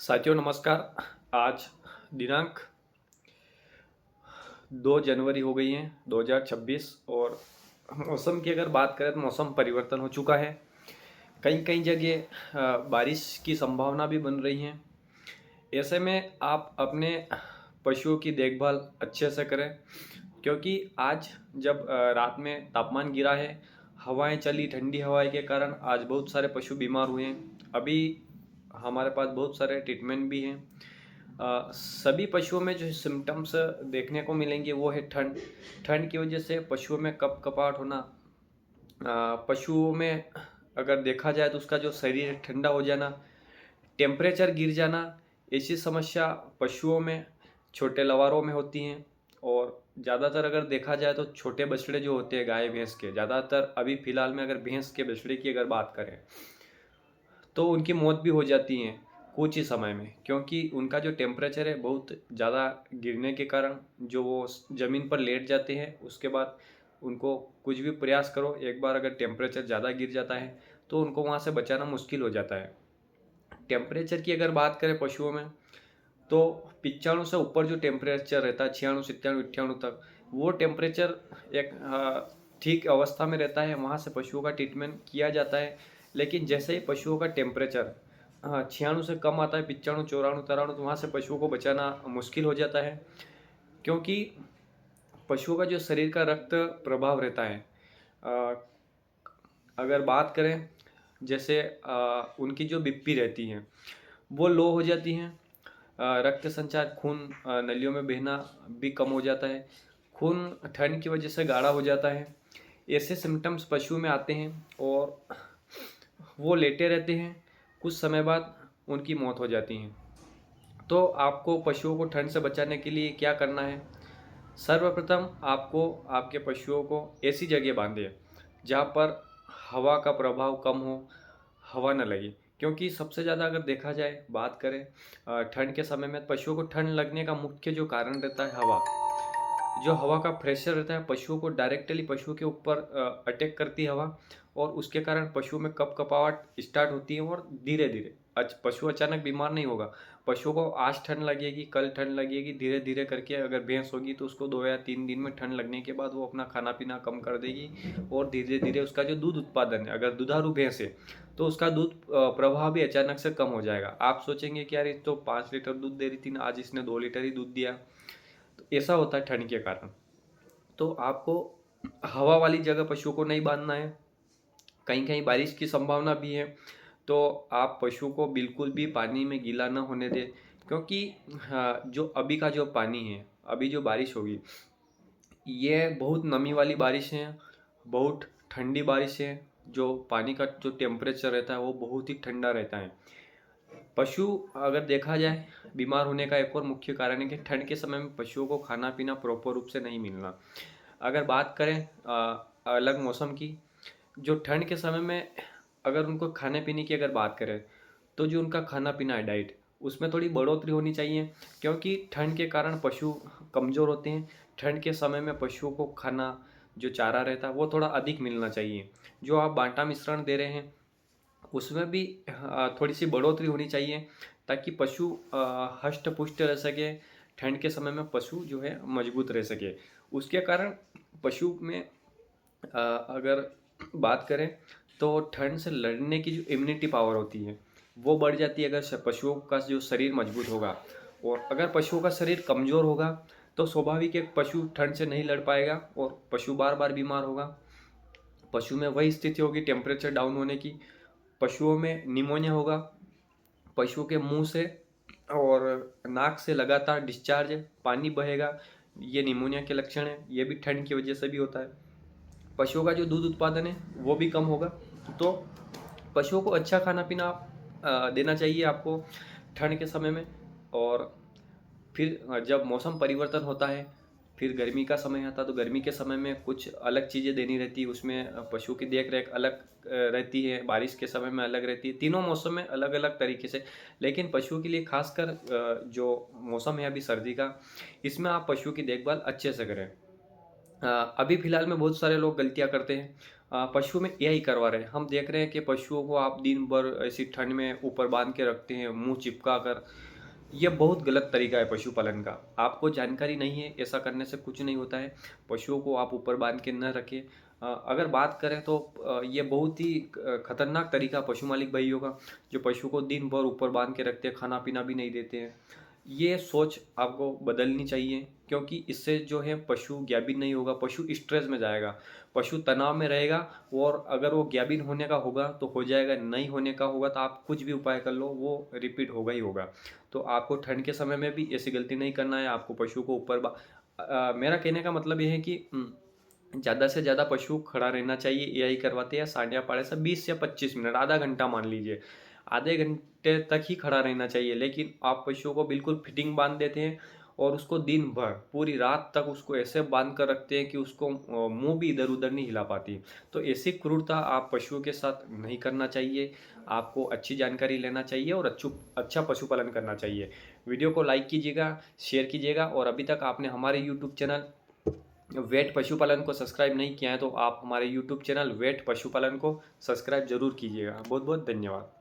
साथियों नमस्कार। आज दिनांक 2 जनवरी हो गई है 2026 और मौसम की अगर बात करें तो मौसम परिवर्तन हो चुका है। कई कई जगह बारिश की संभावना भी बन रही है। ऐसे में आप अपने पशुओं की देखभाल अच्छे से करें, क्योंकि आज जब रात में तापमान गिरा है, हवाएं चली, ठंडी हवाएं के कारण आज बहुत सारे पशु बीमार हुए हैं। अभी हमारे पास बहुत सारे ट्रीटमेंट भी हैं। सभी पशुओं में जो सिम्टम्स देखने को मिलेंगे वो है ठंड। ठंड की वजह से पशुओं में कपकपाहट होना, पशुओं में अगर देखा जाए तो उसका जो शरीर है ठंडा हो जाना, टेम्परेचर गिर जाना, ऐसी समस्या पशुओं में, छोटे लवारों में होती हैं। और ज़्यादातर अगर देखा जाए तो छोटे बछड़े जो होते हैं गाय भैंस के, ज़्यादातर अभी फ़िलहाल में अगर भैंस के बछड़े की अगर बात करें तो उनकी मौत भी हो जाती है कुछ ही समय में, क्योंकि उनका जो टेम्परेचर है बहुत ज़्यादा गिरने के कारण जो वो ज़मीन पर लेट जाते हैं। उसके बाद उनको कुछ भी प्रयास करो, एक बार अगर टेम्परेचर ज़्यादा गिर जाता है तो उनको वहाँ से बचाना मुश्किल हो जाता है। टेम्परेचर की अगर बात करें पशुओं में, तो 95 से ऊपर जो टेम्परेचर रहता है, 96 97 98 तक, वो टेम्परेचर एक ठीक अवस्था में रहता है, वहाँ से पशुओं का ट्रीटमेंट किया जाता है। लेकिन जैसे ही पशुओं का टेम्परेचर 96 से कम आता है, 95 94 93, तो वहाँ से पशुओं को बचाना मुश्किल हो जाता है। क्योंकि पशुओं का जो शरीर का रक्त प्रभाव रहता है, अ, अगर बात करें जैसे उनकी जो बीपी रहती है वो लो हो जाती हैं। रक्त संचार, खून नलियों में बहना भी कम हो जाता है। खून ठंड की वजह से गाढ़ा हो जाता है। ऐसे सिम्टम्स पशु में आते हैं और वो लेटे रहते हैं। कुछ समय बाद उनकी मौत हो जाती है। तो आपको पशुओं को ठंड से बचाने के लिए क्या करना है? सर्वप्रथम आपको आपके पशुओं को ऐसी जगह बांधे जहाँ पर हवा का प्रभाव कम हो, हवा न लगे। क्योंकि सबसे ज़्यादा अगर देखा जाए, बात करें ठंड के समय में, पशुओं को ठंड लगने का मुख्य जो कारण रहता है हवा। जो हवा का प्रेशर रहता है पशुओं को डायरेक्टली पशुओं के ऊपर अटैक करती है हवा, और उसके कारण पशुओं में कपकपाहट स्टार्ट होती है। और धीरे धीरे पशु अचानक बीमार नहीं होगा। पशुओं को आज ठंड लगेगी, कल ठंड लगेगी, धीरे धीरे करके अगर भैंस होगी तो उसको 2 या 3 दिन में ठंड लगने के बाद वो अपना खाना पीना कम कर देगी। और धीरे धीरे उसका जो दूध उत्पादन है, अगर दुधारू भैंस है तो उसका दूध प्रवाह भी अचानक से कम हो जाएगा। आप सोचेंगे कि यार ये तो 5 लीटर दूध दे रही थी ना, आज इसने 2 लीटर ही दूध दिया। तो ऐसा होता है ठंड के कारण। तो आपको हवा वाली जगह पशुओं को नहीं बांधना है। कहीं कहीं बारिश की संभावना भी है, तो आप पशु को बिल्कुल भी पानी में गीला ना होने दें। क्योंकि हाँ, जो अभी का जो पानी है, अभी जो बारिश होगी, ये बहुत नमी वाली बारिश है, बहुत ठंडी बारिश है। जो पानी का जो टेम्परेचर रहता है वो बहुत ही ठंडा रहता है। पशु अगर देखा जाए, बीमार होने का एक और मुख्य कारण है कि ठंड के समय में पशुओं को खाना पीना प्रॉपर रूप से नहीं मिलना। अगर बात करें अलग मौसम की, जो ठंड के समय में अगर उनको खाने पीने की अगर बात करें, तो जो उनका खाना पीना है, डाइट, उसमें थोड़ी बढ़ोतरी होनी चाहिए। क्योंकि ठंड के कारण पशु कमज़ोर होते हैं। ठंड के समय में पशुओं को खाना, जो चारा रहता है वो थोड़ा अधिक मिलना चाहिए। जो आप बांटा मिश्रण दे रहे हैं उसमें भी थोड़ी सी बढ़ोतरी होनी चाहिए, ताकि पशु हष्ट पुष्ट रह सके। ठंड के समय में पशु जो है मजबूत रह सके। उसके कारण पशु में अगर बात करें तो ठंड से लड़ने की जो इम्यूनिटी पावर होती है वो बढ़ जाती है, अगर पशुओं का जो शरीर मजबूत होगा। और अगर पशुओं का शरीर कमज़ोर होगा तो स्वाभाविक है पशु ठंड से नहीं लड़ पाएगा और पशु बार बार बीमार होगा। पशु में वही स्थिति होगी टेम्परेचर डाउन होने की। पशुओं में निमोनिया होगा। पशुओं के मुंह से और नाक से लगातार डिस्चार्ज, पानी बहेगा। ये निमोनिया के लक्षण है। ये भी ठंड की वजह से भी होता है। पशुओं का जो दूध उत्पादन है वो भी कम होगा। तो पशुओं को अच्छा खाना पीना देना चाहिए आपको ठंड के समय में। और फिर जब मौसम परिवर्तन होता है, फिर गर्मी का समय आता है, तो गर्मी के समय में कुछ अलग चीज़ें देनी रहती है। उसमें पशु की देख रेख अलग रहती है, बारिश के समय में अलग रहती है, तीनों मौसम में अलग अलग तरीके से। लेकिन पशुओं के लिए खासकर जो मौसम है अभी सर्दी का, इसमें आप पशु की देखभाल अच्छे से करें। अभी फ़िलहाल में बहुत सारे लोग गलतियाँ करते हैं। पशु में एआई करवा रहे हैं। हम देख रहे हैं कि पशुओं को आप दिन भर ऐसी ठंड में ऊपर बांध के रखते हैं, मुंह चिपका कर। ये बहुत गलत तरीका है पशुपालन का। आपको जानकारी नहीं है, ऐसा करने से कुछ नहीं होता है। पशुओं को आप ऊपर बांध के न रखें। अगर बात करें तो ये बहुत ही खतरनाक तरीका पशु मालिक भाइयों का, जो पशु को दिन भर ऊपर बांध के रखते हैं, खाना पीना भी नहीं देते हैं। ये सोच आपको बदलनी चाहिए, क्योंकि इससे जो है पशु ज्ञाबिन नहीं होगा, पशु स्ट्रेस में जाएगा, पशु तनाव में रहेगा। और अगर वो ज्ञाबिन होने का होगा तो हो जाएगा, नहीं होने का होगा तो आप कुछ भी उपाय कर लो, वो रिपीट होगा ही होगा। तो आपको ठंड के समय में भी ऐसी गलती नहीं करना है। आपको पशु को ऊपर मेरा कहने का मतलब ये है कि ज़्यादा से ज़्यादा पशु खड़ा रहना चाहिए। एआई करवाते हैं सांडिया पाड़े से 20 या 25 मिनट, आधा घंटा मान लीजिए, आधे घंटे तक ही खड़ा रहना चाहिए। लेकिन आप पशुओं को बिल्कुल फिटिंग बांध देते हैं और उसको दिन भर पूरी रात तक उसको ऐसे बांध कर रखते हैं कि उसको मुंह भी इधर उधर नहीं हिला पाती। तो ऐसी क्रूरता आप पशुओं के साथ नहीं करना चाहिए। आपको अच्छी जानकारी लेना चाहिए और अच्छा पशुपालन करना चाहिए। वीडियो को लाइक कीजिएगा, शेयर कीजिएगा, और अभी तक आपने हमारे यूट्यूब चैनल वेट पशुपालन को सब्सक्राइब नहीं किया है तो आप हमारे यूट्यूब चैनल वेट पशुपालन को सब्सक्राइब जरूर कीजिएगा। बहुत बहुत धन्यवाद।